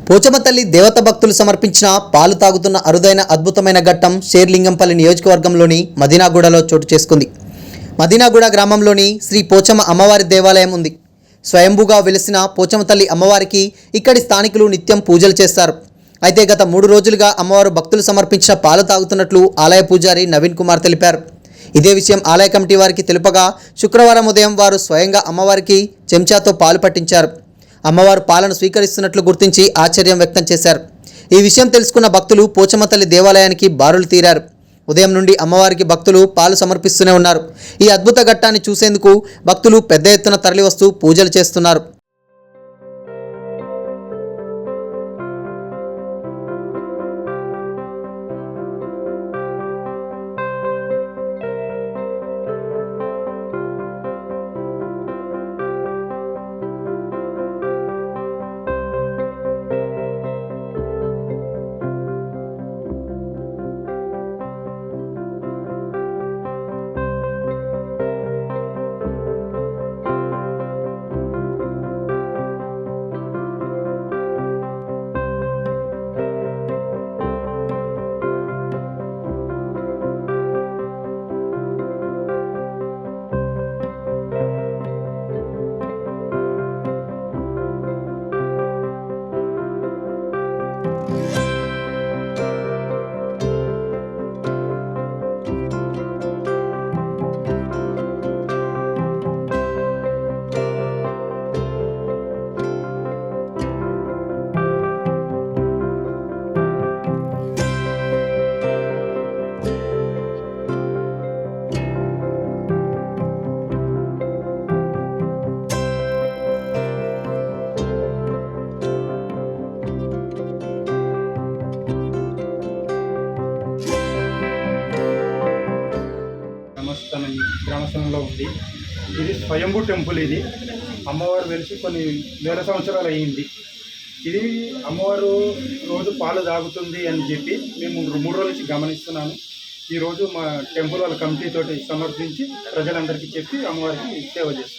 పోచమ్మ తల్లి దేవత భక్తులు సమర్పించిన పాలు తాగుతున్న అరుదైన అద్భుతమైన ఘట్టం షేర్లింగంపల్లి నియోజకవర్గంలోని మదీనాగూడలో చోటు చేసుకుంది. మదీనాగూడ గ్రామంలోని శ్రీ పోచమ్మ అమ్మవారి దేవాలయం ఉంది. స్వయంభూగా వెలిసిన పోచమ్మ తల్లి అమ్మవారికి ఇక్కడి స్థానికులు నిత్యం పూజలు చేస్తారు. అయితే గత 3 రోజులుగా అమ్మవారు భక్తులు సమర్పించిన పాలు తాగుతున్నట్లు ఆలయ పూజారి నవీన్ కుమార్ తెలిపారు. ఇదే విషయం ఆలయ కమిటీ వారికి తెలుపగా శుక్రవారం ఉదయం వారు స్వయంగా అమ్మవారికి చెంచాతో పాలు పట్టించారు. అమ్మవారు పాలను స్వీకరిస్తున్నట్లు గుర్తించి ఆశ్చర్యం వ్యక్తం చేశారు. ఈ విషయం తెలుసుకున్న భక్తులు పోచమ్మ తల్లి దేవాలయానికి బారులు తీరారు. ఉదయం నుండి అమ్మవారికి భక్తులు పాలు సమర్పిస్తూనే ఉన్నారు. ఈ అద్భుత ఘట్టాన్ని చూసేందుకు భక్తులు పెద్ద ఎత్తున తరలివస్తూ పూజలు చేస్తున్నారు. గ్రామస్థలంలో ఉంది. ఇది స్వయంభూ టెంపుల్. ఇది అమ్మవారు వెలిసి కొన్ని వేల సంవత్సరాలు అయ్యింది. ఇది అమ్మవారు రోజు పాలు తాగుతుంది అని చెప్పి మేము 3 రోజుల నుంచి గమనిస్తున్నాను. ఈరోజు మా టెంపుల్ వాళ్ళ కమిటీ తోటి సమర్పించి ప్రజలందరికీ చెప్పి అమ్మవారికి సేవ చేస్తాం.